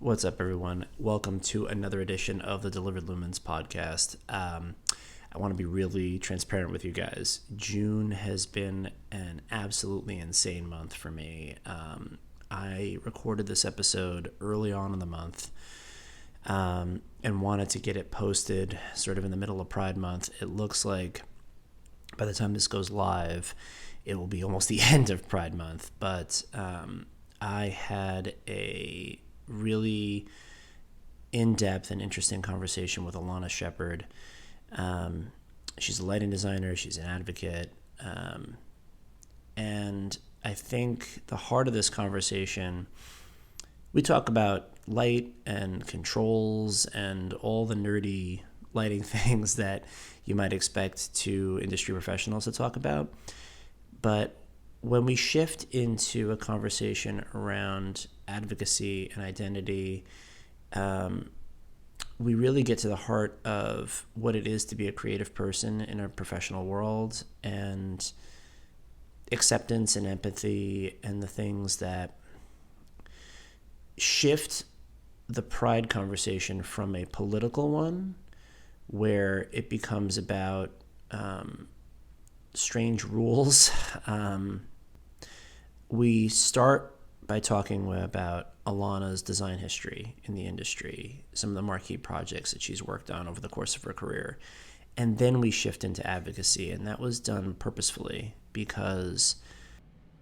What's up, everyone? Welcome to another edition of the Delivered Lumens podcast. I want to be really transparent with you guys. June has been an absolutely insane month for me. I recorded this episode early on in the month and wanted to get it posted sort of in the middle of Pride Month. It looks like by the time this goes live, it will be almost the end of Pride Month. But I had a really in-depth and interesting conversation with Alana Shepard. She's a lighting designer. She's an advocate. And I think the heart of this conversation, we talk about light and controls and all the nerdy lighting things that you might expect to industry professionals to talk about. But when we shift into a conversation around advocacy and identity, we really get to the heart of what it is to be a creative person in a professional world, and acceptance and empathy and the things that shift the pride conversation from a political one where it becomes about strange rules. We start by talking about Alana's design history in the industry, some of the marquee projects that she's worked on over the course of her career. And then we shift into advocacy, and that was done purposefully because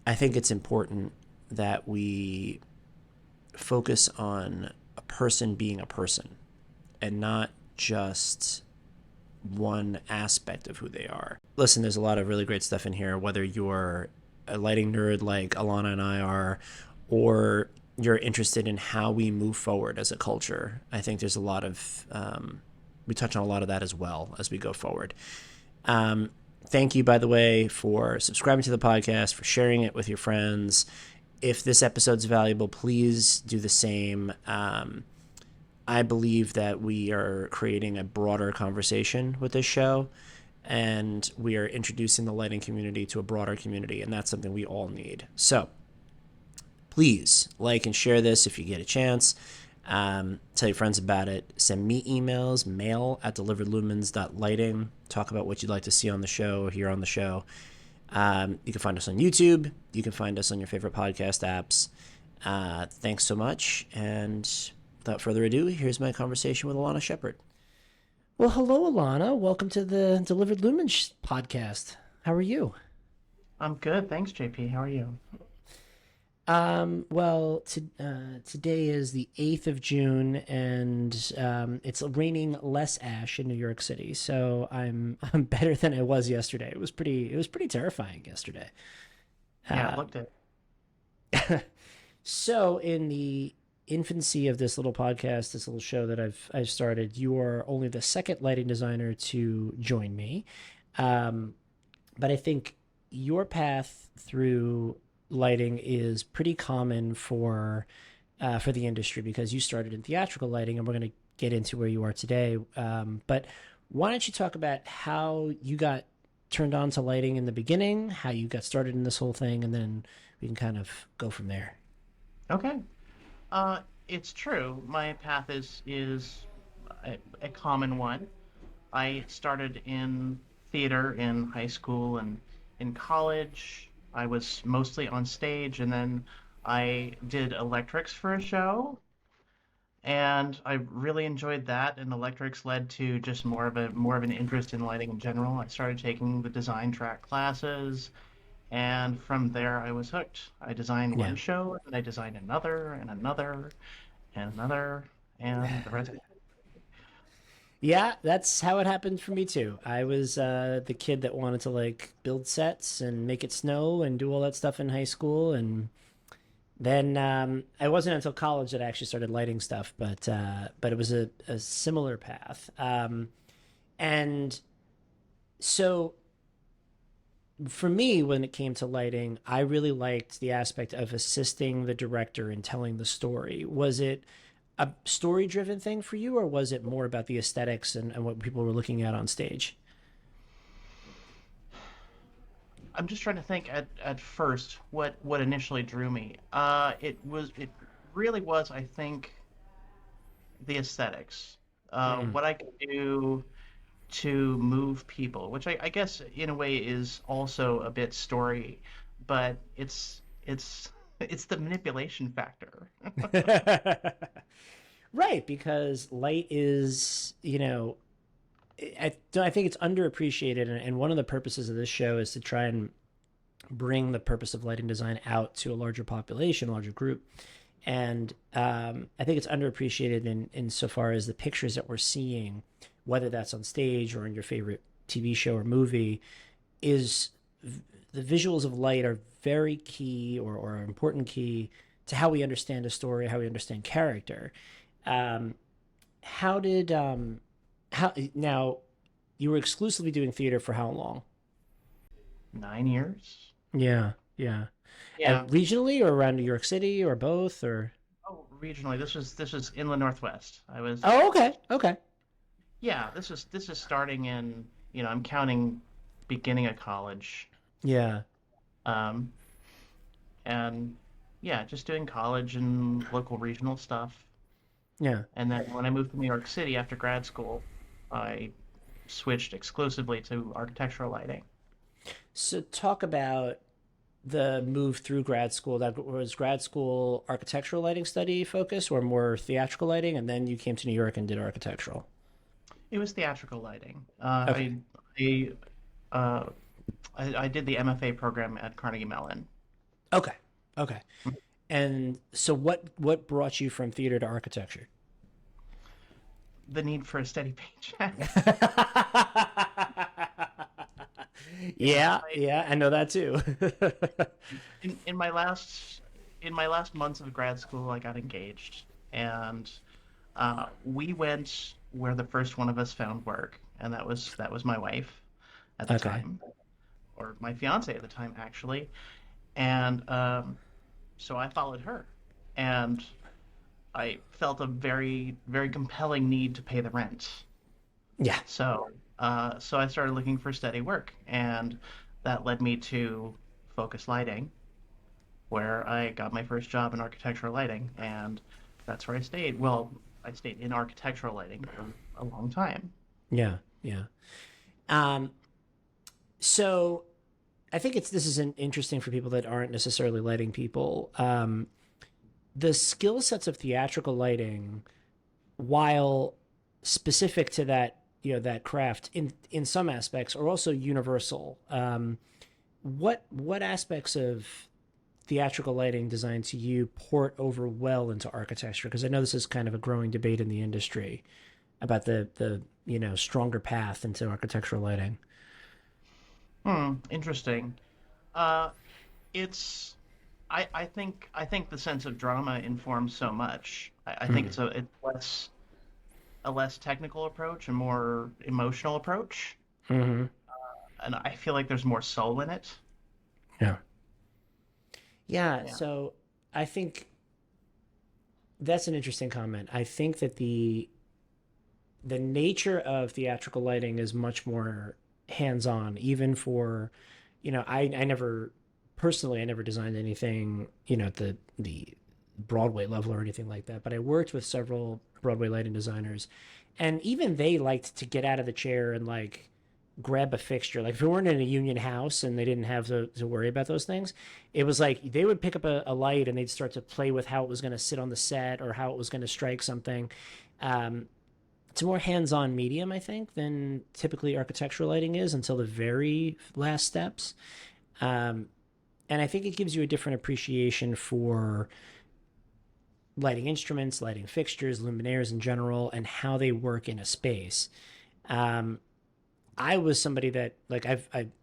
I think it's important that we focus on a person being a person and not just one aspect of who they are. Listen, there's a lot of really great stuff in here, whether you're a lighting nerd like Alana and I are, or you're interested in how we move forward as a culture. I think there's a lot of, we touch on a lot of that as well as we go forward. Thank you, by the way, for subscribing to the podcast, for sharing it with your friends. If this episode's valuable, please do the same. I believe that we are creating a broader conversation with this show, and we are introducing the lighting community to a broader community, and that's something we all need. So please like and share this if you get a chance. Tell your friends about it. Send me emails, mail@deliveredlumens.lighting. Talk about what you'd like to see on the show or hear on the show. You can find us on YouTube. You can find us on your favorite podcast apps. Thanks so much. And without further ado, here's my conversation with Alana Shepard. Well, hello, Alana. Welcome to the Delivered Lumens podcast. How are you? I'm good, thanks, JP. How are you? Today is the 8th of June, and it's raining less ash in New York City, so I'm better than I was yesterday. It was pretty terrifying yesterday. Yeah, I looked at. So in the infancy of this little podcast, this little show that I've started, you are only the second lighting designer to join me, but I think your path through lighting is pretty common for the industry because you started in theatrical lighting, and we're going to get into where you are today. But why don't you talk about how you got turned on to lighting in the beginning, how you got started in this whole thing, and then we can kind of go from there. Okay. It's true. My path is a common one. I started in theater in high school and in college. I was mostly on stage, and then I did electrics for a show, and I really enjoyed that. And electrics led to just more of an interest in lighting in general. I started taking the design track classes, and from there I was hooked. I designed Yeah. one show, and I designed another, and another, and another, and the rest. Yeah, that's how it happened for me too. I was the kid that wanted to like build sets and make it snow and do all that stuff in high school, and then it wasn't until college that I actually started lighting stuff, but it was a similar path. And so for me, when it came to lighting, I really liked the aspect of assisting the director in telling the story. Was it a story driven thing for you, or was it more about the aesthetics and what people were looking at on stage? I'm just trying to think at first what initially drew me. It really was, I think, the aesthetics, Mm. what I can do to move people, which I guess in a way is also a bit story, but it's the manipulation factor. Right, because light is, I think it's underappreciated, and one of the purposes of this show is to try and bring the purpose of lighting design out to a larger population, a larger group. And I think it's underappreciated in so far as the pictures that we're seeing, whether that's on stage or in your favorite TV show or movie, is the visuals of light are very key or an important key to how we understand a story, how we understand character. Um, how did how now you were exclusively doing theater for how long? 9 years. Yeah, yeah. Yeah. Regionally or around New York City or both or? Oh, regionally, this was in the Northwest. I was, Oh, okay, okay. yeah, this is starting in, I'm counting beginning of college. Yeah, Um, and yeah, just doing college and local regional stuff. yeah. And then when I moved to New York City after grad school, I switched exclusively to architectural lighting. So talk about the move through grad school. That was grad school architectural lighting study focus or more theatrical lighting, and then you came to New York and did architectural. It was theatrical lighting. Okay, I, uh, I did the MFA program at Carnegie Mellon. okay, okay. And so what brought you from theater to architecture? The need for a steady paycheck. Yeah, Yeah, yeah, I know that too. in my last months of grad school, I got engaged, and we went where the first one of us found work, and that was my wife at the Okay. time, or my fiance at the time, actually. And so I followed her, and I felt a very, very compelling need to pay the rent. Yeah. So I started looking for steady work, and that led me to Focus Lighting, where I got my first job in architectural lighting, and that's where I stayed. Well, I stayed in architectural lighting for a long time. Yeah, yeah. Um, so I think this is an interesting for people that aren't necessarily lighting people. The skill sets of theatrical lighting, while specific to that, that craft in some aspects, are also universal. What aspects of theatrical lighting design to you port over well into architecture? Because I know this is kind of a growing debate in the industry about the stronger path into architectural lighting. Interesting. Uh, it's I think the sense of drama informs so much. I think Hmm. it's a less technical approach, a more emotional approach, Mm-hmm. and I feel like there's more soul in it. Yeah. Yeah. Yeah. So I think that's an interesting comment. I think that the nature of theatrical lighting is much more hands-on, even for, I never personally, I never designed anything, at the Broadway level or anything like that, but I worked with several Broadway lighting designers, and even they liked to get out of the chair and like grab a fixture. Like if we weren't in a union house and they didn't have to worry about those things, it was like they would pick up a light and they'd start to play with how it was going to sit on the set or how it was going to strike something. Um, it's a more hands-on medium, I think, than typically architectural lighting is until the very last steps. Um, and I think it gives you a different appreciation for lighting instruments, lighting fixtures, luminaires in general, and how they work in a space. Um, I was somebody that like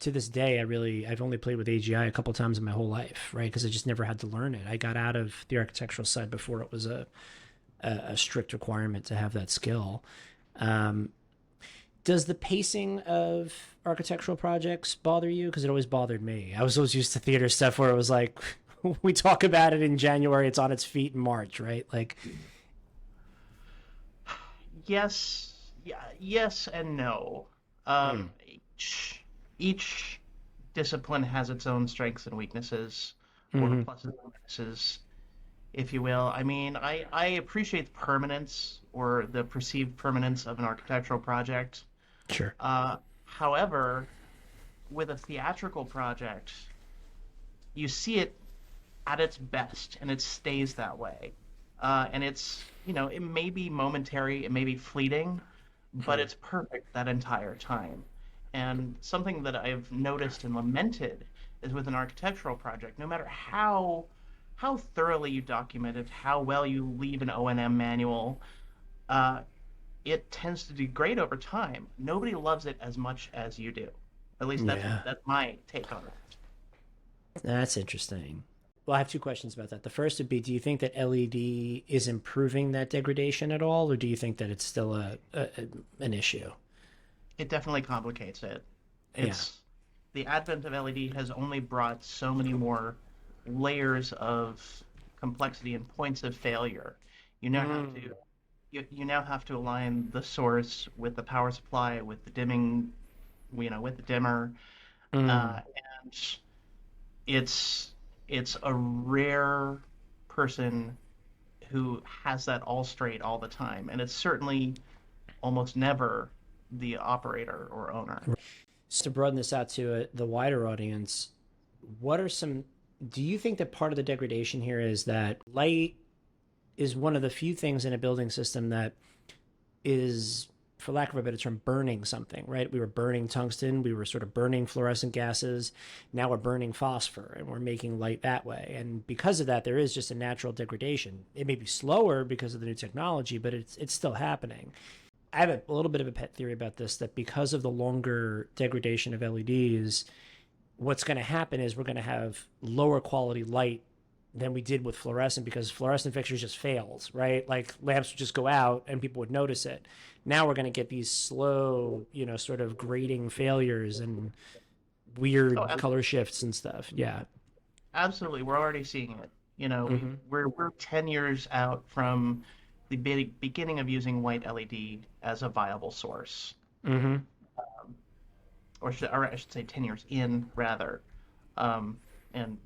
to this day I've only played with AGI a couple times in my whole life, right? Because I just never had to learn it. I got out of the architectural side before it was a strict requirement to have that skill. Um, does the pacing of architectural projects bother you? Because it always bothered me. I was always used to theater stuff where it was like, we talk about it in January, it's on its feet in March, right? Like, Yes, yeah, yes and no. mm, Each discipline has its own strengths and weaknesses, or mm-hmm, pluses and minuses. if you will. I mean, I appreciate the permanence or the perceived permanence of an architectural project. Sure. However, with a theatrical project, you see it at its best and it stays that way. And it may be momentary, it may be fleeting, but it's perfect that entire time. And something that I've noticed and lamented is with an architectural project, no matter how thoroughly you document it, how well you leave an O&M manual, uh, it tends to degrade over time. Nobody loves it as much as you do. At least Yeah. that's my take on it. That's interesting. Well, I have two questions about that. The first would be, do you think that LED is improving that degradation at all, or do you think that it's still an issue? It definitely complicates it. Yeah. It's the advent of LED has only brought so many more layers of complexity and points of failure. You now have to Mm. you now have to align the source with the power supply, with the dimming, with the dimmer, Mm. uh, and it's it's a rare person who has that all straight all the time, and it's certainly almost never the operator or owner. Just to broaden this out to the wider audience, what are some, do you think that part of the degradation here is that light is one of the few things in a building system that is, for lack of a better term, burning something, right? We were burning tungsten, we were sort of burning fluorescent gases. Now we're burning phosphor and we're making light that way. And because of that, there is just a natural degradation. It may be slower because of the new technology, but it's still happening. I have a little bit of a pet theory about this, that because of the longer degradation of LEDs, what's going to happen is we're going to have lower quality light than we did with fluorescent, because fluorescent fixtures just fails, right? Like lamps would just go out and people would notice it. Now we're going to get these slow, sort of grading failures and Oh, weird color shifts and stuff. Yeah. absolutely. We're already seeing it. Mm-hmm. We're 10 years out from the beginning of using white LED as a viable source, Mm-hmm. or I should say 10 years in rather, um, and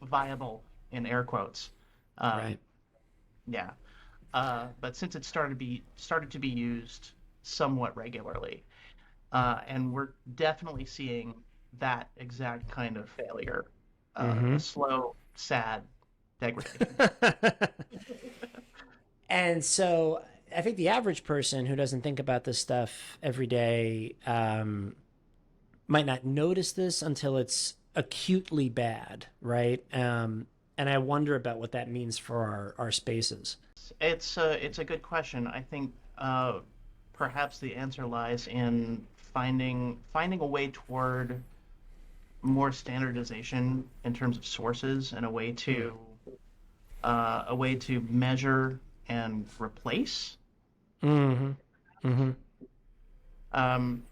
viable in air quotes. Um, Right. yeah. But since it started to be used somewhat regularly, and we're definitely seeing that exact kind of failure, Mm-hmm. a slow, sad degradation. And so I think the average person who doesn't think about this stuff every day might not notice this until it's acutely bad, right? And I wonder about what that means for our spaces. It's a good question. I think perhaps the answer lies in finding a way toward more standardization in terms of sources and Mm. a way to measure and replace. Mm-hmm. Mm-hmm. Um,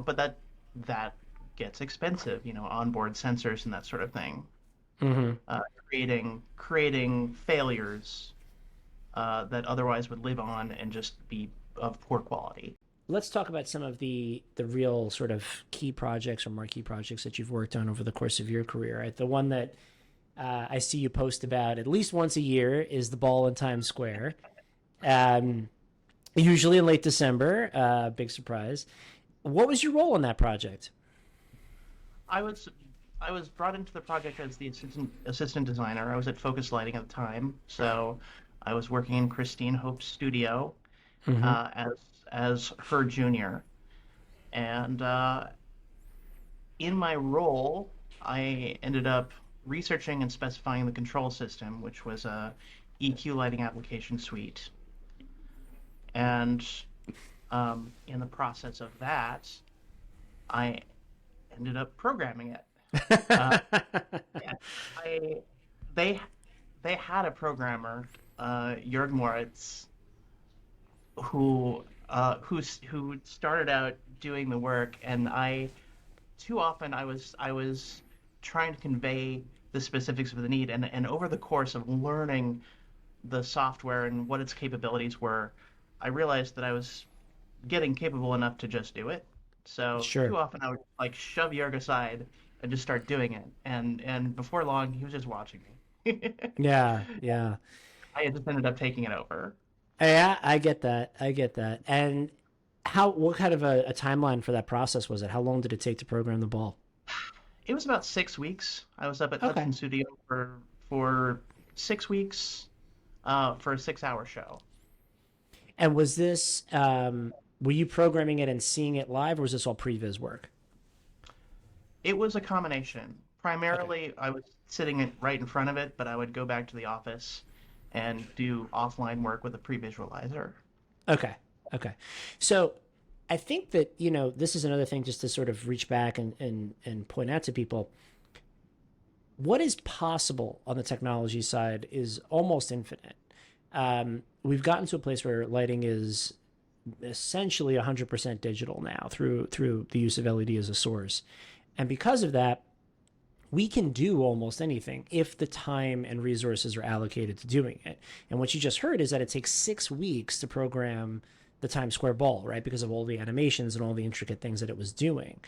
but that gets expensive. Onboard sensors and that sort of thing. Mm-hmm. Creating failures that otherwise would live on and just be of poor quality. Let's talk about some of the real sort of key projects or marquee projects that you've worked on over the course of your career. Right? The one that I see you post about at least once a year is the ball in Times Square. Um, Usually in late December. Big surprise. What was your role in that project? I was I was brought into the project as the assistant designer. I was at Focus Lighting at the time, so I was working in Christine Hope's studio Mm-hmm. as her junior, and in my role, I ended up researching and specifying the control system, which was a EQ lighting application suite, and in the process of that, I ended up programming it. Uh, yeah, I they they had a programmer, Jörg Moritz, who started out doing the work, and too often I was trying to convey the specifics of the need, and over the course of learning the software and what its capabilities were, I realized that I was getting capable enough to just do it. So too Sure. often I would shove Jörg aside and just start doing it, and before long he was just watching me. Yeah, yeah. I just ended up taking it over. Yeah, I get that. I get that. And what kind of a timeline for that process was it? How long did it take to program the ball? It was about 6 weeks. I was up at Okay. Hudson Studio for 6 weeks for a 6 hour show. And was this, were you programming it and seeing it live, or was this all previs work? It was a combination. Okay. Primarily, I was sitting right in front of it, but I would go back to the office and do offline work with a pre-visualizer. Okay. Okay. So I think that, this is another thing just to sort of reach back and point out to people what is possible on the technology side is almost infinite. We've gotten to a place where lighting is essentially 100% digital now through the use of LED as a source. And because of that, we can do almost anything if the time and resources are allocated to doing it. And what you just heard is that it takes 6 weeks to program the Times Square ball, right? Because of all the animations and all the intricate things that it was doing.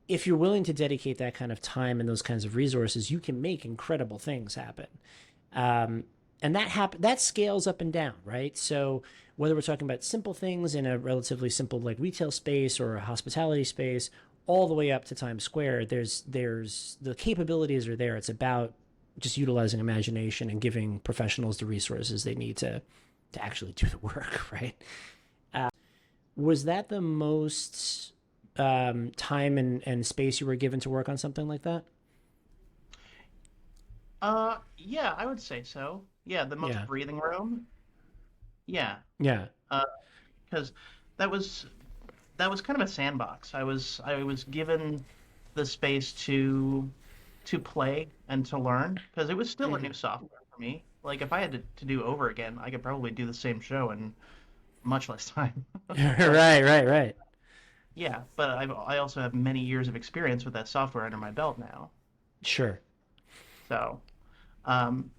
If you're willing to dedicate that kind of time and those kinds of resources, you can make incredible things happen. And that scales up and down, right? So whether we're talking about simple things in a relatively simple like retail space or a hospitality space, all the way up to Times Square, there's the capabilities are there. It's about just utilizing imagination and giving professionals the resources they need to actually do the work, right? Was that the most time and space you were given to work on something like that? Yeah, I would say so. Yeah, the most Yeah, breathing room. Yeah, yeah, because that was that was kind of a sandbox. I was given the space to play and to learn because it was still a hmm new software for me. Like if I had to do over again, I could probably do the same show in much less time. But right, right, right. yeah, but I also have many years of experience with that software under my belt now. Sure. So, um,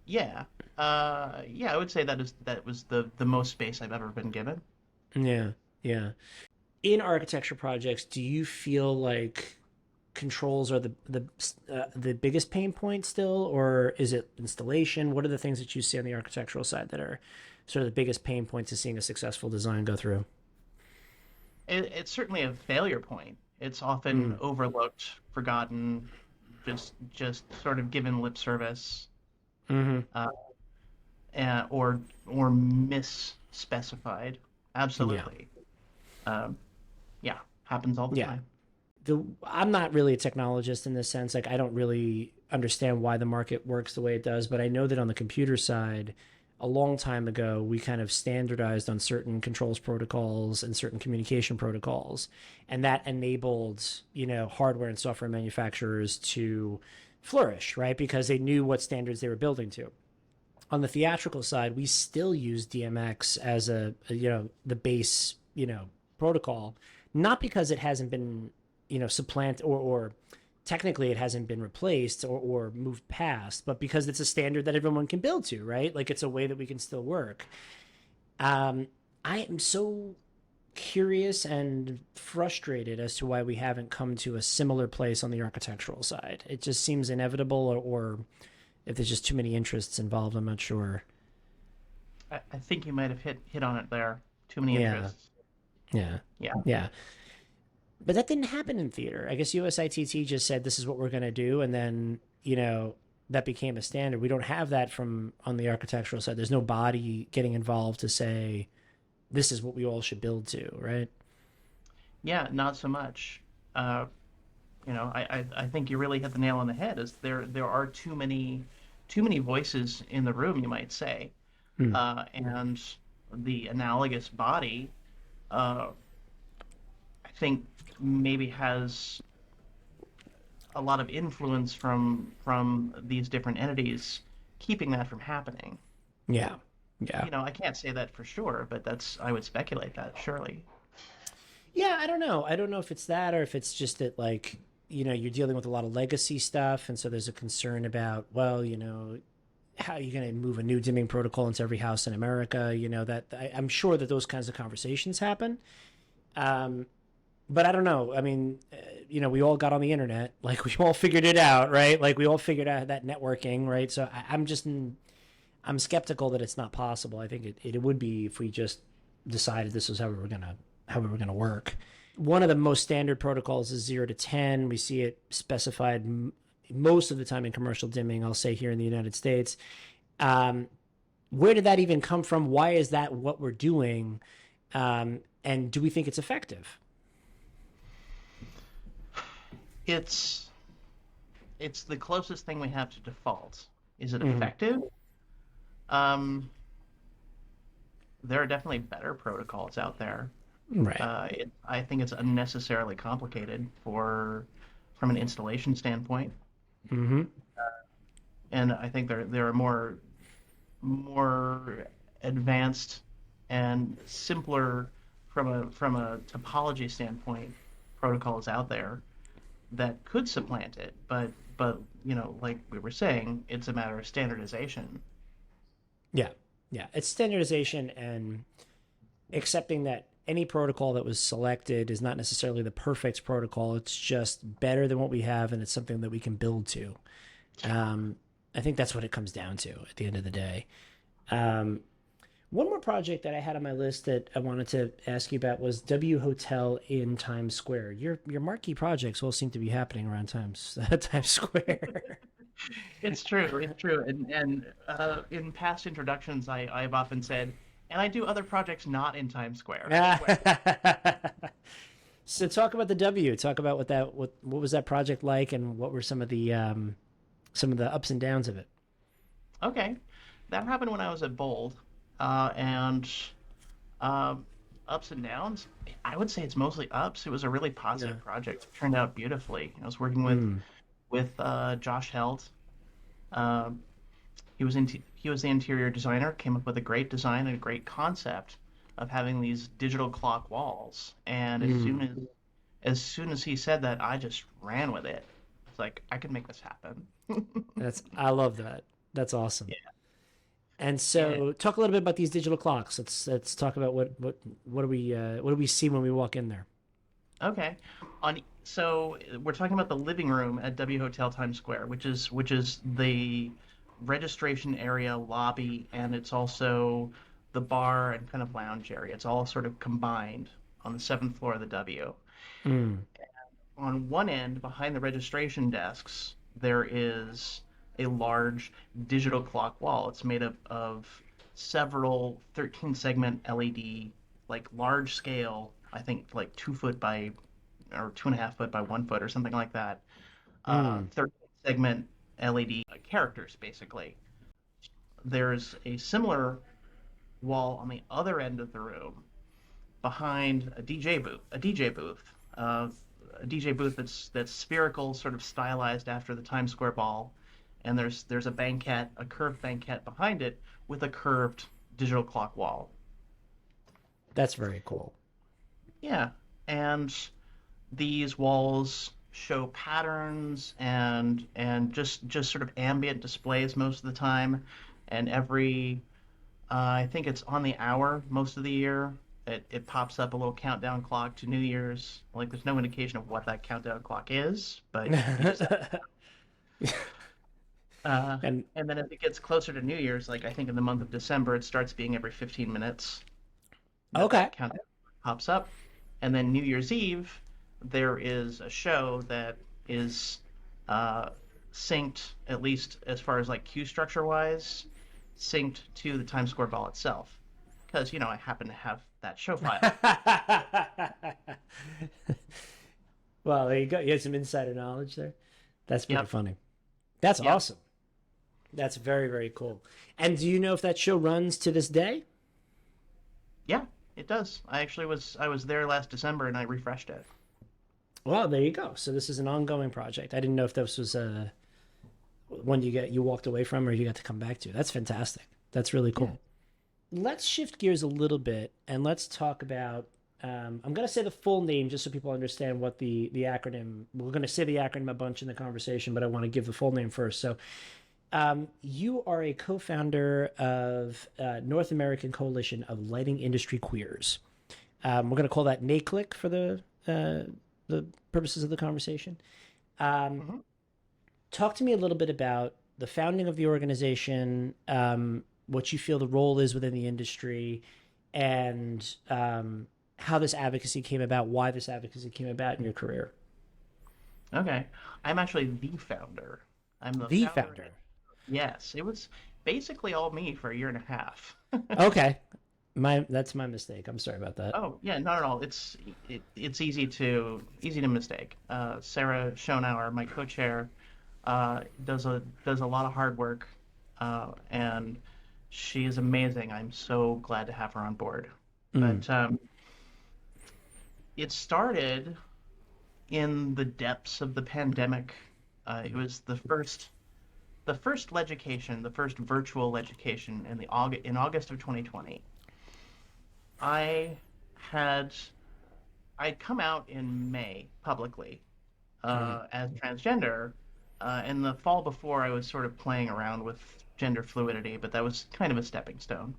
yeah, yeah, I would say that was the most space I've ever been given. Yeah, yeah. In architecture projects, do you feel like controls are the biggest pain point still, or is it installation? What are the things that you see on the architectural side that are sort of the biggest pain points to seeing a successful design go through? It's certainly a failure point. It's often Mm, overlooked, forgotten, just sort of given lip service, hmm uh, or misspecified. Yeah, Absolutely. Um, yeah, happens all the yeah. time. I'm not really a technologist in this sense. Like I don't really understand why the market works the way it does, but I know that on the computer side, a long time ago, we kind of standardized on certain controls protocols and certain communication protocols, and that enabled, hardware and software manufacturers to flourish, right? Because they knew what standards they were building to. On the theatrical side, we still use DMX as the base, protocol, not because it hasn't been, supplanted or technically it hasn't been replaced or moved past, but because it's a standard that everyone can build to, right? Like it's a way that we can still work. Um, I am so curious and frustrated as to why we haven't come to a similar place on the architectural side. It just seems inevitable, or if there's just too many interests involved, I'm not sure. I think you might have hit on it there. Too many Yeah, interests. yeah, Yeah. yeah. But that didn't happen in theater. I guess USITT just said this is what we're going to do, and then that became a standard. We don't have that from on the architectural side. There's no body getting involved to say this is what we all should build to, right? Yeah, not so much. Uh, I think you really hit the nail on the head. Is there are too many voices in the room, you might say, Hmm. and the analogous body, uh, I think maybe has a lot of influence from these different entities, keeping that from happening. Yeah, yeah, I can't say that for sure, but I would speculate that surely. yeah. I don't know. I don't know if it's that or if it's just that like you're dealing with a lot of legacy stuff, and so there's a concern about how are you going to move a new dimming protocol into every house in America? I'm sure that those kinds of conversations happen. but I don't know. I mean, we all got on the internet, like we all figured it out, right? Like we all figured out that networking, right? So I'm skeptical that it's not possible. I think it would be if we just decided this was how we were gonna work. One of the most standard protocols is 0 to 10. We see it specified most of the time in commercial dimming. I'll say here in the United States. Where did that even come from? Why is that what we're doing? And do we think it's effective? It's it's the closest thing we have to default. Is it Mm-hmm. effective? Um, there are definitely better protocols out there. Right. I think it's unnecessarily complicated from an installation standpoint, Mm-hmm. and I think there are more advanced and simpler from a topology standpoint protocols out there that could supplant it. But like we were saying, it's a matter of standardization. Yeah. Yeah. It's standardization and accepting that any protocol that was selected is not necessarily the perfect protocol. It's just better than what we have, and it's something that we can build to. Um, I think that's what it comes down to at the end of the day. Um, One more project that I had on my list that I wanted to ask you about was W Hotel in Times Square. Your marquee projects all seem to be happening around Times Square. It's true. It's true. And in past introductions, I've often said, and I do other projects not in Times Square. So talk about the W. Talk about what was that project like, and what were some of the ups and downs of it. Okay, that happened when I was at Bold, and um, ups and downs. I would say it's mostly ups. It was a really Yeah. positive project. It turned out beautifully. I was working Mm. with Josh Held. Um, he was the interior designer. Came up with a great design and a great concept of having these digital clock walls. And Mm. as soon as he said that, I just ran with it. It's like I could make this happen. I love that. That's awesome. Yeah. And Yeah. so, talk a little bit about these digital clocks. Let's talk about what do we see when we walk in there? Okay. So we're talking about the living room at W Hotel Times Square, which is the registration area lobby, and it's also the bar and kind of lounge area. It's all sort of combined on the seventh floor of the W. Mm. On one end, behind the registration desks, there is a large digital clock wall. It's made up of several 13 segment LED, like large scale, I think like 2 foot by or 2.5 foot by 1 foot or something like that. Mm. 13 segment LED characters, basically. There's a similar wall on the other end of the room behind uh, a DJ booth that's spherical, sort of stylized after the Times Square ball, and there's a banquette, a curved banquette behind it with a curved digital clock wall. That's very cool. Yeah, and these walls show patterns and just sort of ambient displays most of the time, and every I think it's on the hour most of the year. It pops up a little countdown clock to New Year's. Like there's no indication of what that countdown clock is, but you just And and then as it gets closer to New Year's, like I think in the month of December, it starts being every 15 minutes okay, that countdown pops up, and then New Year's Eve, there is a show that is uh, synced, at least as far as like queue structure wise, synced to the Times Square ball itself, because I happen to have that show file. well, there you go. You had some insider knowledge there. That's pretty Yep, funny. That's yep, awesome. That's very, very cool. And do you know if that show runs to this day? yeah, it does. I was there last December and I refreshed it. Well, there you go. So this is an ongoing project. I didn't know if this was one you walked away from or you got to come back to. That's fantastic. That's really Yeah, cool. Let's shift gears a little bit and let's talk about. I'm going to say the full name just so people understand what the acronym. We're going to say the acronym a bunch in the conversation, but I want to give the full name first. So, you are a co-founder of North American Coalition of Lighting Industry Queers. We're going to call that NACLIC for the the purposes of the conversation. Um, Hmm. Talk to me a little bit about the founding of the organization, what you feel the role is within the industry, and how this advocacy came about, why this advocacy came about in your career. Okay. I'm actually the founder. I'm the The founder. founder. Yes, it was basically all me for a year and a half. Okay, that's my mistake. I'm sorry about that. Oh, yeah, not at all. It's easy to mistake. Sarah Schonauer, my co-chair, does a lot of hard work, and she is amazing. I'm so glad to have her on board. Mm, But it started in the depths of the pandemic. It was the first legislation, the first virtual legislation in August of 2020. I had I'd come out in May publicly mm, as transgender. In the fall before, I was sort of playing around with gender fluidity, but that was kind of a stepping stone.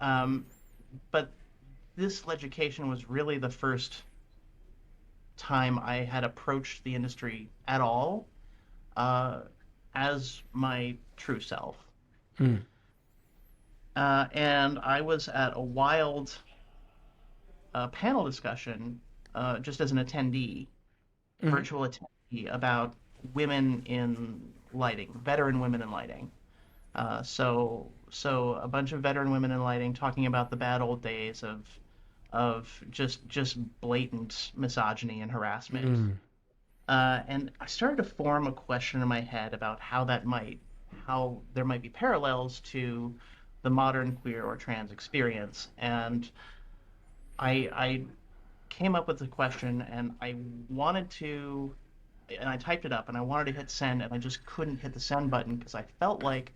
Um, but this legislation was really the first time I had approached the industry at all uh, as my true self. mm, And I was at a wild panel discussion just as an attendee, mm, virtual attendee, about women in lighting, veteran women in lighting. So a bunch of veteran women in lighting talking about the bad old days of just blatant misogyny and harassment. mm, And I started to form a question in my head about how there might be parallels to the modern queer or trans experience. And I came up with the question, and I typed it up, and I wanted to hit send, and I just couldn't hit the send button because I felt like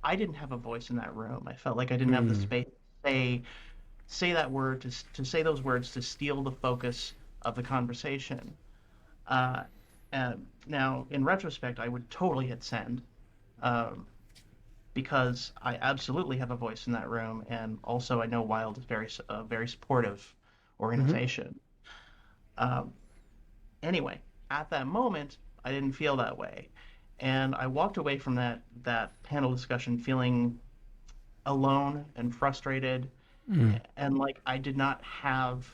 I didn't have a voice in that room. I felt like I didn't have the mm, space to say that word, to say those words, to steal the focus of the conversation. Uh, and now, in retrospect, I would totally hit send, um, because I absolutely have a voice in that room, and also I know Wild is very supportive mm, organization. Um, anyway, at that moment, I didn't feel that way, and I walked away from that panel discussion feeling alone and frustrated, mm, and like I did not have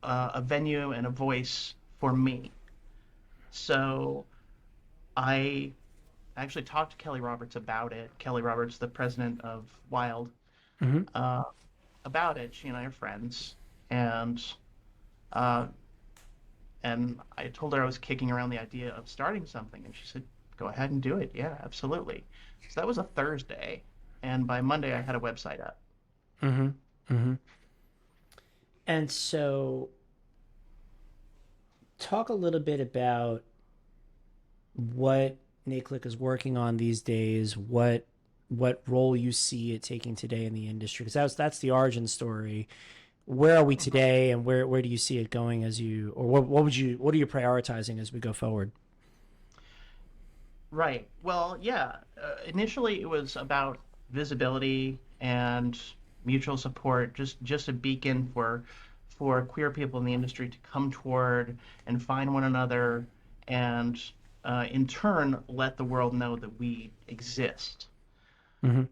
a venue and a voice for me. So I actually talked to Kelly Roberts about it. Kelly Roberts, the president of Wild, mm. uh, about it. She and I are friends, and uh, and I told her I was kicking around the idea of starting something, and she said, "Go ahead and do it. Yeah, absolutely." So that was a Thursday, and by Monday I had a website up. Mm-hmm. Mm-hmm. And so, talk a little bit about what NACLIC is working on these days, what role you see it taking today in the industry, because that's the origin story. Where are we Mhm. today, and where do you see it going as you, or what are you prioritizing as we go forward? Right. Well, yeah. Initially, it was about visibility and mutual support, just a beacon for queer people in the industry to come toward and find one another, and in turn let the world know that we exist. Mm-hmm.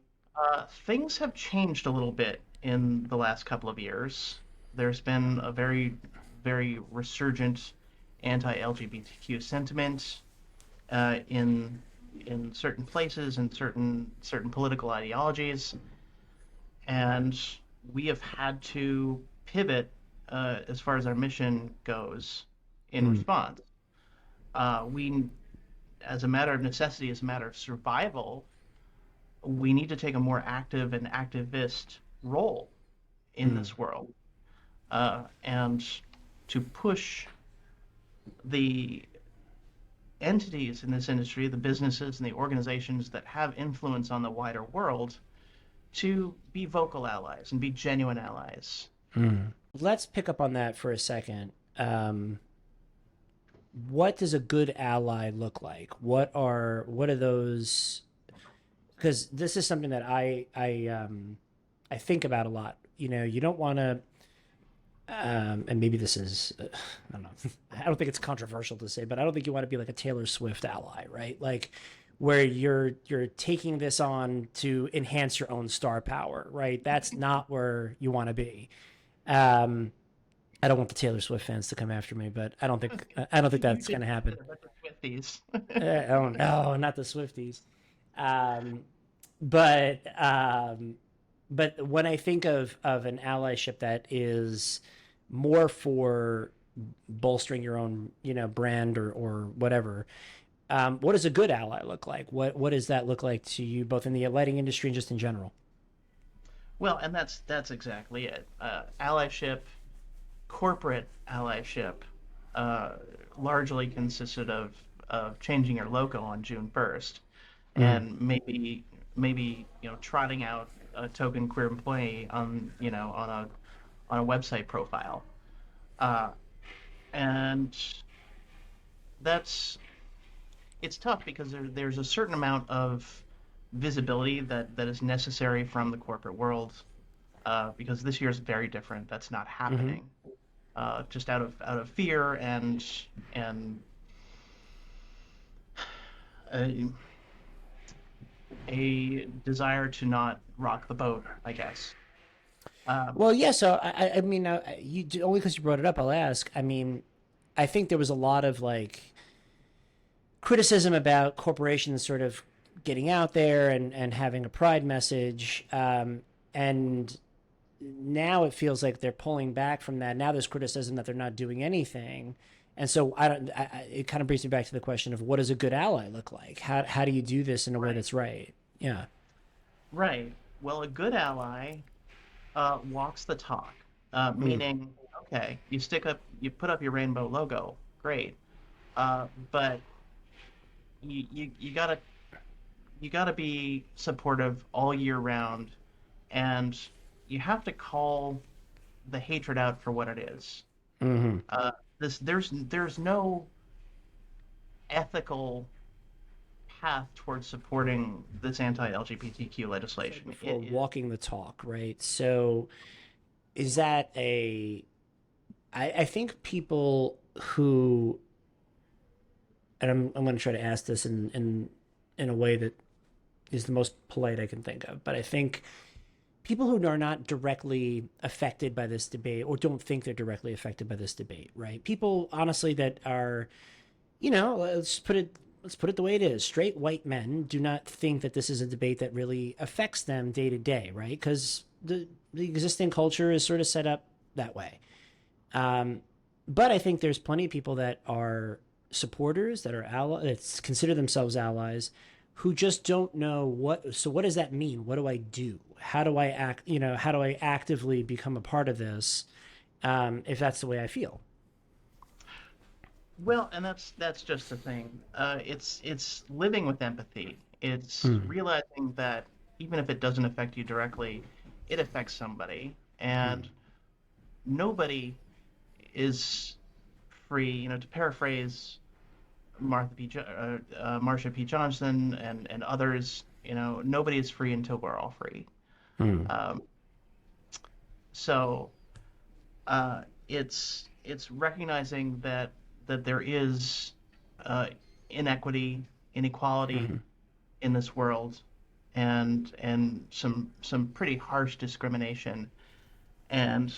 Things have changed a little bit in the last couple of years. There's been a very resurgent anti-LGBTQ sentiment in certain places and certain political ideologies, and we have had to pivot as far as our mission goes in Mm, response. We, as a matter of necessity, as a matter of survival, we need to take a more active and activist role in mm, this world, and to push the entities in this industry, the businesses and the organizations that have influence on the wider world, to be vocal allies and be genuine allies. mm. Let's pick up on that for a second. What does a good ally look like? What are those? Because this is something that I think about a lot. You know, you don't want to. and maybe this is, I don't know, I don't think it's controversial to say, but I don't think you want to be like a Taylor Swift ally, right? Like where you're taking this on to enhance your own star power, right? That's not where you want to be. Um, I don't want the Taylor Swift fans to come after me, but I don't think You that's did going to happen. a bunch of Swifties. Oh no, not the Swifties. Um, but but when I think of an allyship that is more for bolstering your own, brand or whatever, what does a good ally look like? What does that look like to you, both in the lighting industry and just in general? Well, and that's exactly it. Allyship, corporate allyship, uh, largely consisted of changing your logo on June 1st, Mm, and maybe trotting out a token queer employee on on a website profile, uh, and that's it's tough because there's a certain amount of visibility that is necessary from the corporate world, because this year is very different. That's not mm-hmm. happening, just out of fear and a, a desire to not rock the boat, I guess. Um, Well, yeah. So I mean, only because you brought it up, I'll ask. I mean, I think there was a lot of like criticism about corporations sort of getting out there and having a pride message. And now it feels like they're pulling back from that. Now there's criticism that they're not doing anything. And so I don't. It kind of brings me back to the question of what does a good ally look like? How do you do this in a way right, that's right? Yeah. right. Well, a good ally walks the talk, Mm, meaning, okay, you put up your rainbow logo, great, but you gotta be supportive all year round, and you have to call the hatred out for what it is. mm-hmm. Uh, there's no ethical path towards supporting this anti-LGBTQ Said legislation. before, It is walking the talk, right? So is that I think people who, and I'm going to try to ask this in a way that is the most polite I can think of, but I think people who are not directly affected by this debate or don't think they're directly affected by this debate, right? People honestly that are, let's put it the way it is. Straight white men do not think that this is a debate that really affects them day to day, right? Because the existing culture is sort of set up that way. Um, but I think there's plenty of people that are supporters, that are that consider themselves allies, who just don't know what. So what does that mean? What do I do? How do I act? How do I actively become a part of this? If that's the way I feel. Well, and that's just the thing. It's living with empathy. It's Mm, realizing that even if it doesn't affect you directly, it affects somebody, mm, and nobody is free. To paraphrase Marsha P. Johnson and others, nobody is free until we're all free. mm, Um, so it's recognizing that there is uh, inequity, inequality mm, in this world, and some pretty harsh discrimination, and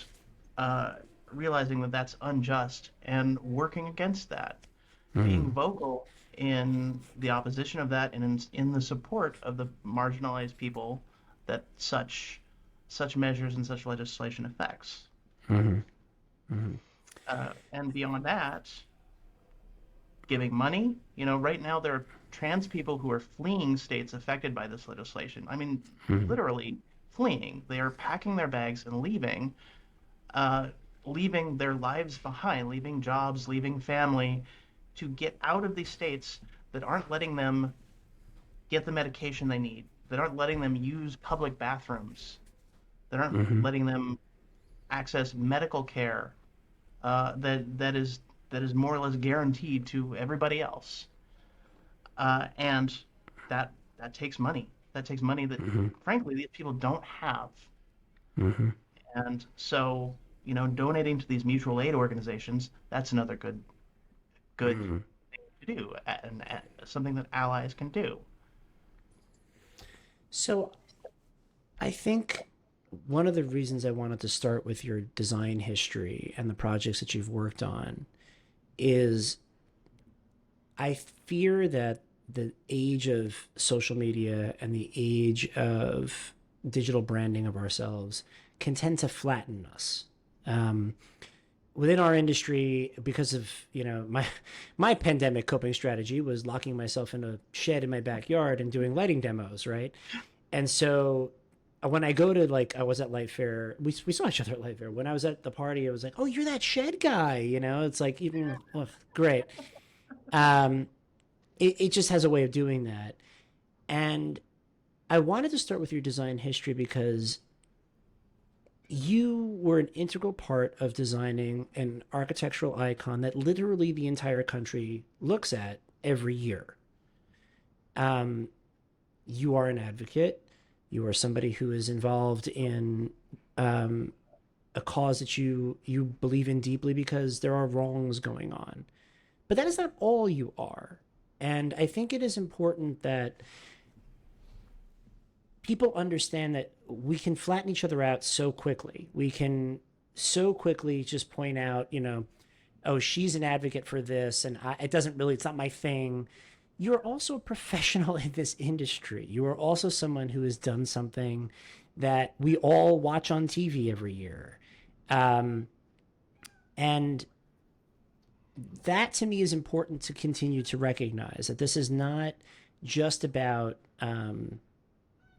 uh, realizing that that's unjust and working against that, being mm, vocal in the opposition of that and in the support of the marginalized people that such measures and such legislation affects. mm, mm, And beyond that, giving money. Right now there are trans people who are fleeing states affected by this legislation. I mean, mm, literally fleeing. They are packing their bags and uh, leaving their lives behind, leaving jobs, leaving family, to get out of these states that aren't letting them get the medication they need, that aren't letting them use public bathrooms, that aren't mm, letting them access medical care, that is more or less guaranteed to everybody else, and that takes money. That takes money that, mm, frankly, these people don't have. mm, And so, donating to these mutual aid organizations, that's another good Mm. thing to do, and something that allies can do. So I think one of the reasons I wanted to start with your design history and the projects that you've worked on is I fear that the age of social media and the age of digital branding of ourselves can tend to flatten us. Um, Within our industry, because of my pandemic coping strategy was locking myself in a shed in my backyard and doing lighting demos, right? And so when I go to, like, I was at Light Fair, we saw each other at Light Fair. When I was at the party, I was like, oh, you're that shed guy, it's like, even, ugh, great. um it just has a way of doing that. And I wanted to start with your design history because you were an integral part of designing an architectural icon that literally the entire country looks at every year. Um, you are an advocate. You are somebody who is involved in um, a cause that you believe in deeply because there are wrongs going on. But that is not all you are. And I think it is important that people understand that we can flatten each other out so quickly. We can so quickly just point out, oh, she's an advocate for this, and it's not my thing. You're also a professional in this industry. You are also someone who has done something that we all watch on TV every year. Um, and that to me is important to continue to recognize that this is not just about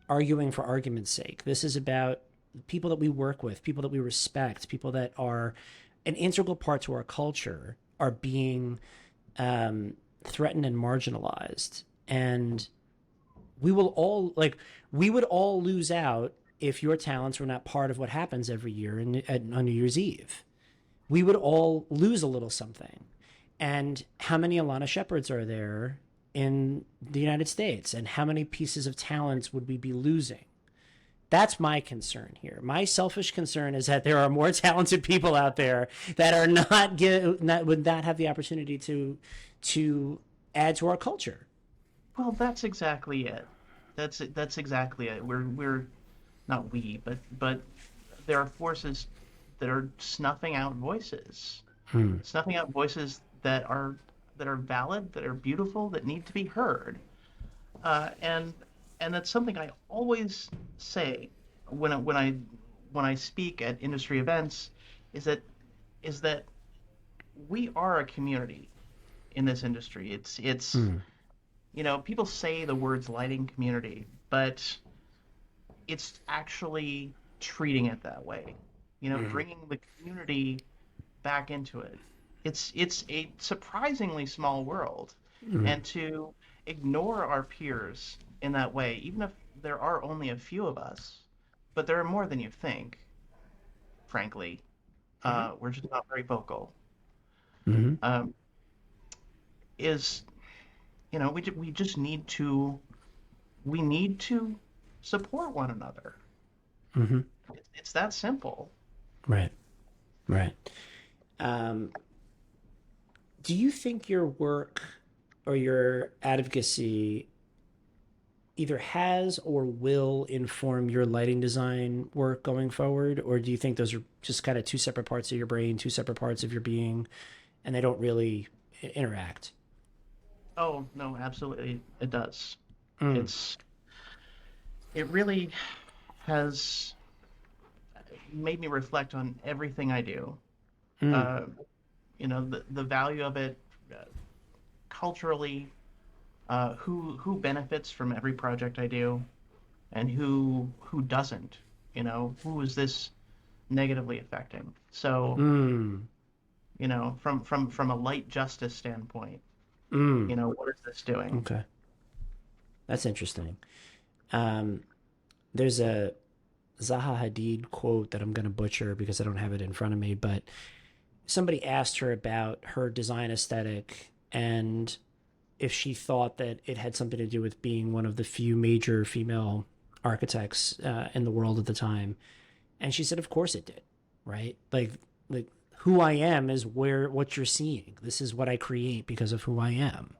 arguing for argument's sake. This is about people that we work with, people that we respect, people that are an integral part to our culture are being threatened and marginalized. And we would all lose out if your talents were not part of what happens every year on New Year's Eve. We would all lose a little something. And how many Alana Shepards are there in the United States? And how many pieces of talents would we be losing? That's my concern here. My selfish concern is that there are more talented people out there that are would not have the opportunity to add to our culture. Well, that's exactly it. That's exactly it. We're not we, but there are forces that are Hmm. snuffing out voices that are valid, that are beautiful, that need to be heard. And that's something I always say when I speak at industry events, is that we are a community in this industry. It's Hmm. people say the words lighting community, but it's actually treating it that way. Hmm. Bringing the community back into it. It's a surprisingly small world, Hmm. and to ignore our peers in that way, even if there are only a few of us, but there are more than you think, frankly. Hmm. We're just not very vocal. Hmm. Um, is we just need to support one another. Hmm. It's that simple. Right. Right. Um, do you think your work or your advocacy either has or will inform your lighting design work going forward? Or do you think those are just kind of two separate parts of your brain, two separate parts of your being, and they don't really interact? Oh, no, absolutely, it does. Mm. It's it really has made me reflect on everything I do. Mm. Uh, the value of it, uh, culturally, who benefits from every project I do, and who doesn't. Who is this negatively affecting? So, Mm. from a light justice standpoint, Mm. what is this doing? Okay. That's interesting. Um, there's a Zaha Hadid quote that I'm going to butcher because I don't have it in front of me, but somebody asked her about her design aesthetic and if she thought that it had something to do with being one of the few major female architects in the world at the time. And she said, of course it did. right? Like who I am is what you're seeing. This is what I create because of who I am.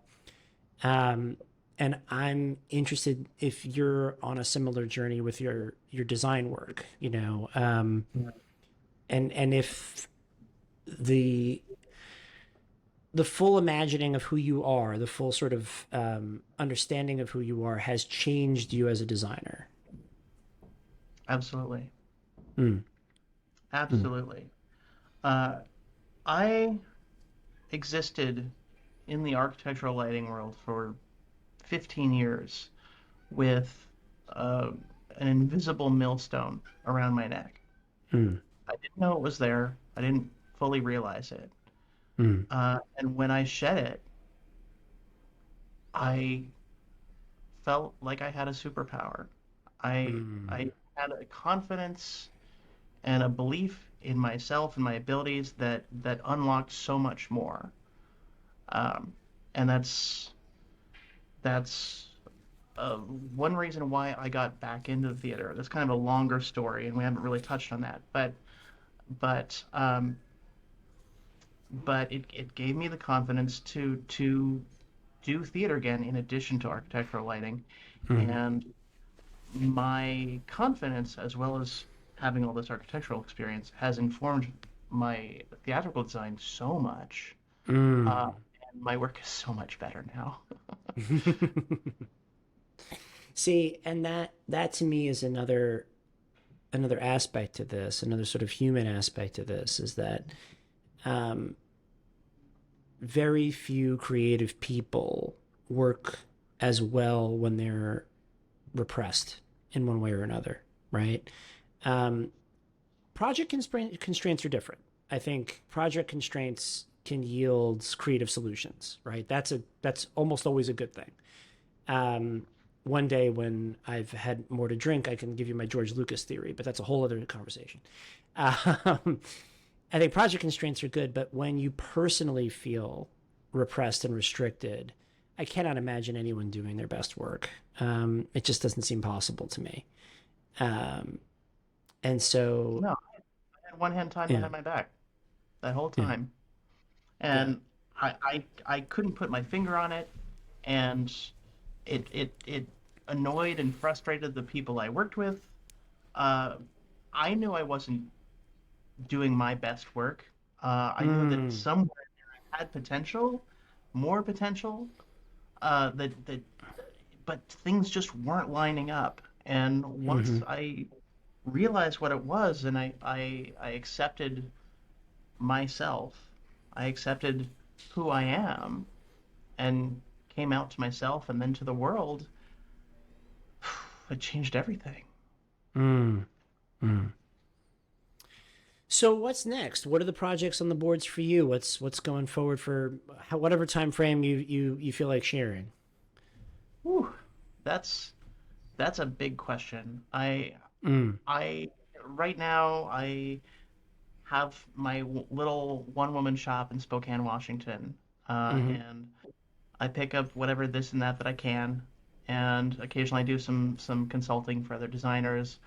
Um, and I'm interested if you're on a similar journey with your design work, and if the the full imagining of who you are, the full sort of understanding of who you are, has changed you as a designer. Absolutely. Mm, mm, Absolutely. Uh, I existed in the architectural lighting world for 15 years with uh, an invisible millstone around my neck. mm, I didn't know it was there. I didn't fully realize it. mm, And when I shed it, I felt like I had a superpower. I mm, had a confidence and a belief in myself and my abilities that unlocked so much more. Um, and that's one reason why I got back into the theater. That's kind of a longer story, and we haven't really touched on that. But but it gave me the confidence to do theater again in addition to architectural lighting, mm, and my confidence as well as having all this architectural experience has informed my theatrical design so much. Uh, mm. and my work is so much better now. See, and that to me is another aspect to this, another sort of human aspect to this, is that um, very few creative people work as well when they're repressed in one way or another, right? Um, constraints are different. I think project constraints can yield creative solutions, right? That's almost always a good thing. Um, One day when I've had more to drink, I can give you my George Lucas theory, but that's a whole other conversation. Um, I think project constraints are good, but when you personally feel repressed and restricted, I cannot imagine anyone doing their best work. It just doesn't seem possible to me. Um, and so, No, I had one hand tied yeah, behind my back that whole yeah, time, yeah. and I couldn't put my finger on it, and it annoyed and frustrated the people I worked with. Uh, I knew I wasn't doing my best work. I knew that Mm, somewhere I had potential, more potential, that but things just weren't lining up. And once mm-hmm, I realized what it was, and I accepted myself, I accepted who I am, and came out to myself and then to the world, it changed everything. mm, mm. So what's next? What are the projects on the boards for you? What's going forward for whatever time frame you feel like sharing? Whew, that's that's a big question. Mm, I right now I have my little one woman shop in Spokane, Washington, mm-hmm. and I pick up whatever this and that I can, and occasionally I do some consulting for other designers.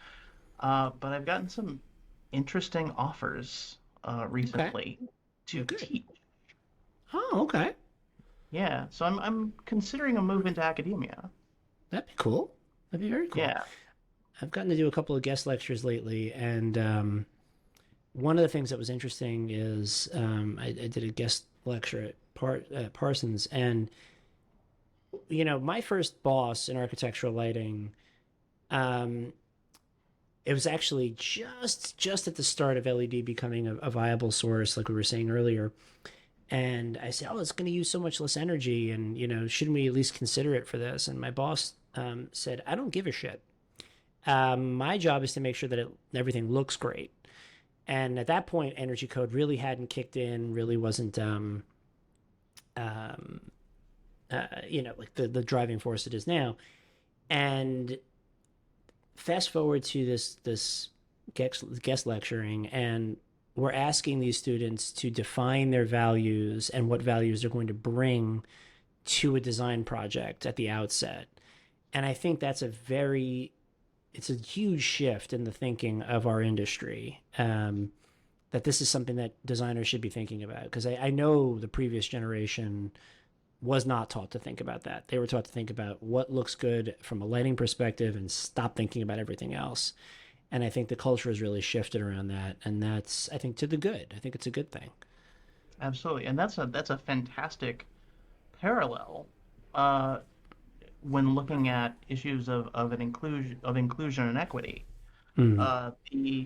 But I've gotten some interesting offers Okay. recently Well, to good. teach. Oh, okay. Yeah, so I'm considering a move into academia. That'd be cool. That'd be very cool. Yeah. I've gotten to do a couple of guest lectures lately, and one of the things that was interesting is I did a guest lecture at Parsons, and my first boss in architectural lighting, um, it was actually just at the start of LED becoming a viable source, like we were saying earlier. And I said, "Oh, it's going to use so much less energy, and shouldn't we at least consider it for this?" And my boss said, "I don't give a shit. My job is to make sure that everything looks great." And at that point, energy code really hadn't kicked in, really wasn't, like the driving force it is now. And fast forward to this guest lecturing, and we're asking these students to define their values and what values they're going to bring to a design project at the outset. And I think it's a huge shift in the thinking of our industry. that this is something that designers should be thinking about, because I know the previous generation was not taught to think about that. They were taught to think about what looks good from a lighting perspective and stop thinking about everything else. And I think the culture has really shifted around that, and that's, I think, to the good. I think it's a good thing. Absolutely, and that's a fantastic parallel uh, when looking at issues of an inclusion and equity. Mm-hmm.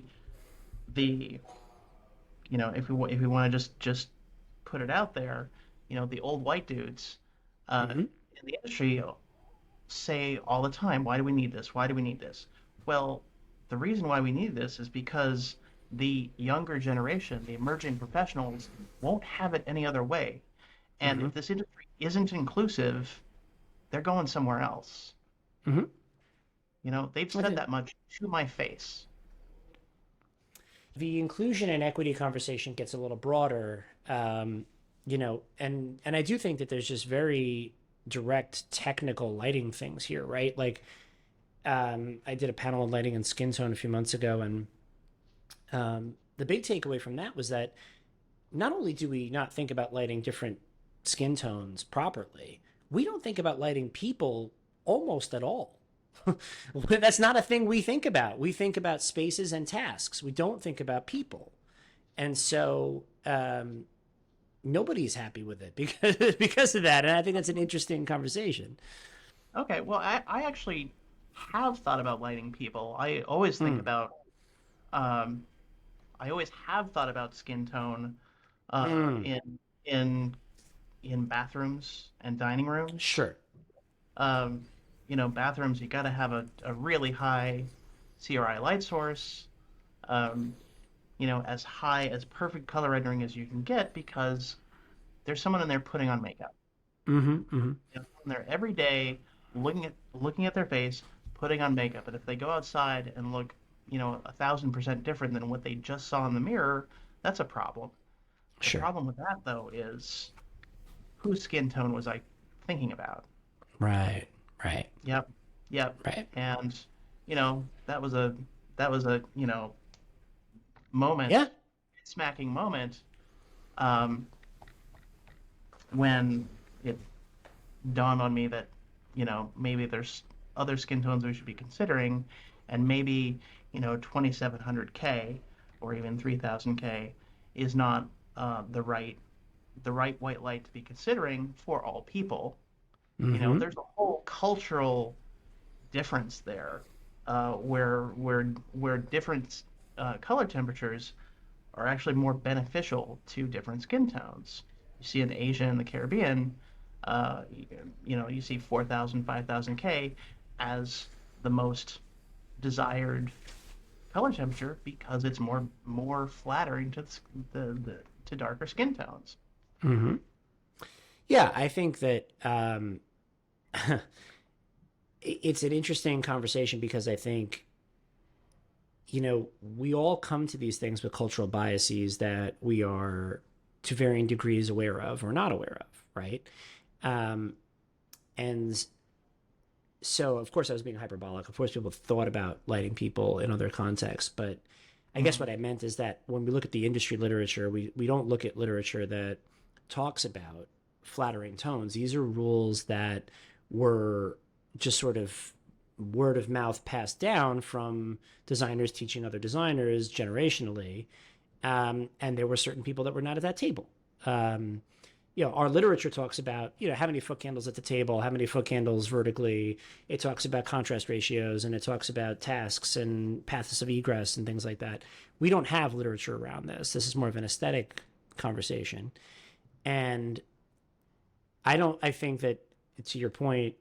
The if we want to just put it out there, the old white dudes Mm-hmm. in the industry say all the time, why do we need this? Why do we need this? Well, the reason why we need this is because the younger generation, the emerging professionals, won't have it any other way. And Mm-hmm. if this industry isn't inclusive, they're going somewhere else. Mm-hmm. They've I said think that much to my face. the inclusion and equity conversation gets a little broader, and I do think that there's just very direct technical lighting things here, right? Like, I did a panel on lighting and skin tone a few months ago, and the big takeaway from that was that not only do we not think about lighting different skin tones properly, we don't think about lighting people almost at all. That's not a thing we think about. We think about spaces and tasks. We don't think about people. And so nobody's happy with it because of that. And I think that's an interesting conversation. Okay, well, I actually have thought about lighting people. Mm. Um, I always have thought about skin tone uh, Mm. in in in bathrooms and dining rooms. Sure. Um, bathrooms, you got to have a really high CRI light source, um, as high as perfect color rendering as you can get because there's someone in there putting on makeup. Mm-hmm. Mm-hmm. In there every day, looking at their face, putting on makeup. And if they go outside and look, 1,000% different than what they just saw in the mirror, that's a problem. The Sure. problem with that, though, is whose skin tone was I thinking about? Right. Right. Yep, yep. Right. And that was a moment, Yeah. smacking moment, um, when it dawned on me that maybe there's other skin tones we should be considering, and maybe 2700K or even 3000K is not the right white light to be considering for all people. Mm-hmm. There's a whole cultural difference there, where different color temperatures are actually more beneficial to different skin tones. You see in Asia and the Caribbean, you see 4,000, 5,000K as the most desired color temperature because it's more flattering to to darker skin tones. Mm-hmm. Yeah, I think that it's an interesting conversation because I think, we all come to these things with cultural biases that we are to varying degrees aware of or not aware of, right? Um, and so, of course, I was being hyperbolic. Of course, people thought about lighting people in other contexts, but I guess Mm. what I meant is that when we look at the industry literature, we don't look at literature that talks about flattering tones. These are rules that were just sort of word of mouth passed down from designers teaching other designers generationally. And there were certain people that were not at that table. Um, our literature talks about, how many foot candles at the table, how many foot candles vertically. It talks about contrast ratios and it talks about tasks and paths of egress and things like that. We don't have literature around this. This is more of an aesthetic conversation. And I think that, to your point,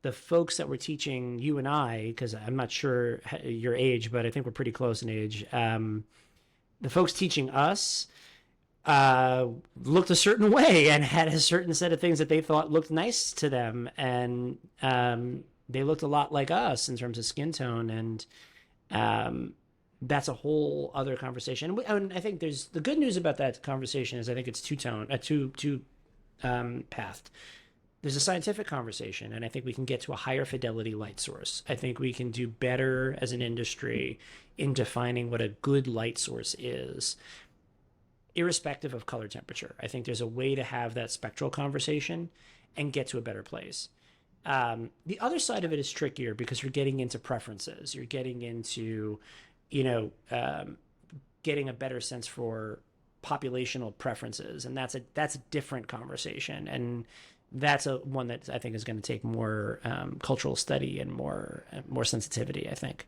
the folks that were teaching you and I, because I'm not sure your age, but I think we're pretty close in age. The folks teaching us looked a certain way and had a certain set of things that they thought looked nice to them, and they looked a lot like us in terms of skin tone, and that's a whole other conversation. And I think there's the good news about that conversation is I think it's two pathed. There's a scientific conversation, and I think we can get to a higher fidelity light source. I think we can do better as an industry in defining what a good light source is. irrespective of color temperature. I think there's a way to have that spectral conversation and get to a better place. The other side of it is trickier because you're getting into preferences. You're getting into, you know, getting a better sense for populational preferences, and that's a different conversation, and that's a one that I think is going to take more cultural study and more sensitivity, I think.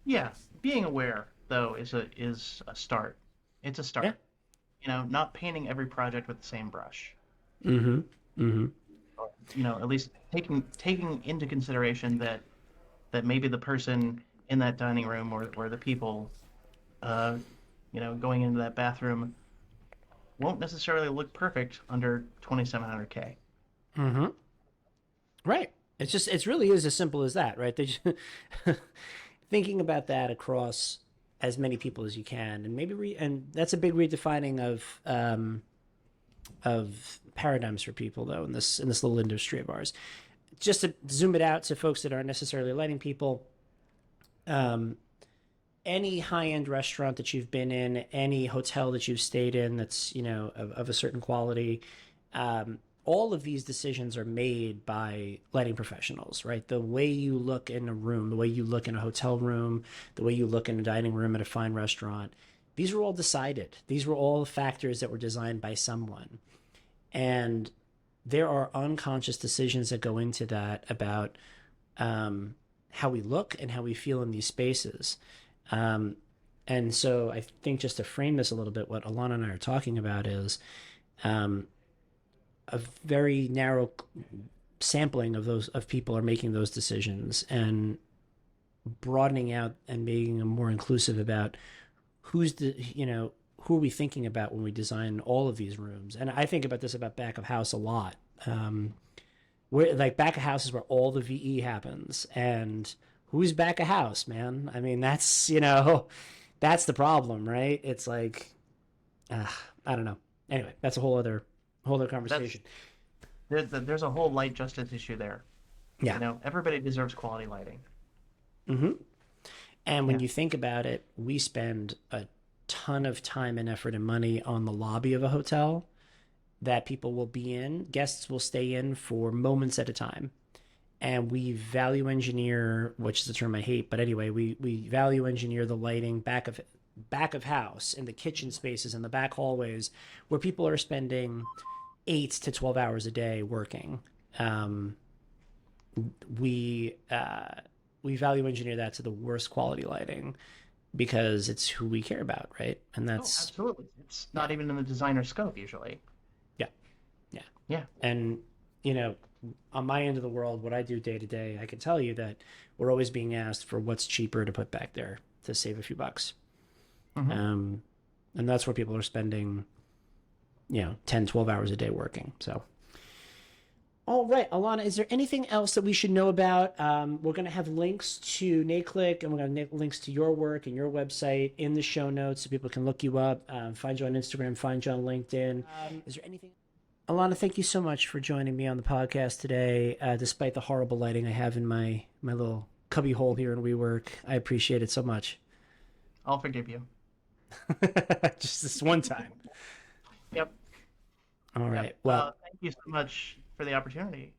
Yeah, being aware though is a start. It's a Yeah. start. Not painting every project with the same brush. Mm-hmm. Mm-hmm. At least taking into consideration that maybe the person in that dining room or the people uh, going into that bathroom won't necessarily look perfect under 2700K. Mm-hmm. Right. It really is as simple as that, right? They just, thinking about that across as many people as you can, and and that's a big redefining of paradigms for people though in this little industry of ours. Just to zoom it out to folks that aren't necessarily lighting people, um, any high end restaurant that you've been in, any hotel that you've stayed in that's of a certain quality, all of these decisions are made by lighting professionals, right? The way you look in a room, the way you look in a hotel room, the way you look in a dining room at a fine restaurant, these were all decided. These were all factors that were designed by someone. And there are unconscious decisions that go into that about how we look and how we feel in these spaces. Um, and so I think just to frame this a little bit, what Alana and I are talking about is um, a very narrow sampling of people are making those decisions and broadening out and making them more inclusive about who are we thinking about when we design all of these rooms. And I think about this about back of house a lot. Where like back of house is where all the VE happens, and who's back of house, man? I mean, that's that's the problem, right? It's like I don't know. Anyway, that's a whole other That's conversation. there's a whole light justice issue there. Yeah. Everybody deserves quality lighting. Mm-hmm. And when Yeah. you think about it, we spend a ton of time and effort and money on the lobby of a hotel that people will be in. Guests will stay in for moments at a time. And we value engineer, which is a term I hate, but anyway, we value engineer the lighting back of house in the kitchen spaces in the back hallways where people are spending 8 to 12 hours a day working. Um, we value engineer that to the worst quality lighting because it's who we care about, right? And Oh, that's absolutely. It's yeah, not even in the designer scope usually. yeah, yeah. Yeah. And you know, on my end of the world, what I do day to day, I can tell you that we're always being asked for what's cheaper to put back there to save a few bucks. Hmm. Um, and that's where people are spending, 10, 12 hours a day working. So, all right, Alana, is there anything else that we should know about? We're going to have links to NACLIC and we're going to have links to your work and your website in the show notes so people can look you up, find you on Instagram, find you on LinkedIn. Is there anything? Alana, thank you so much for joining me on the podcast today. Despite the horrible lighting I have in my little cubby hole here in WeWork, I appreciate it so much. I'll forgive you. Just this one time. Yep. All Yep. right. Well, Thank you so much for the opportunity.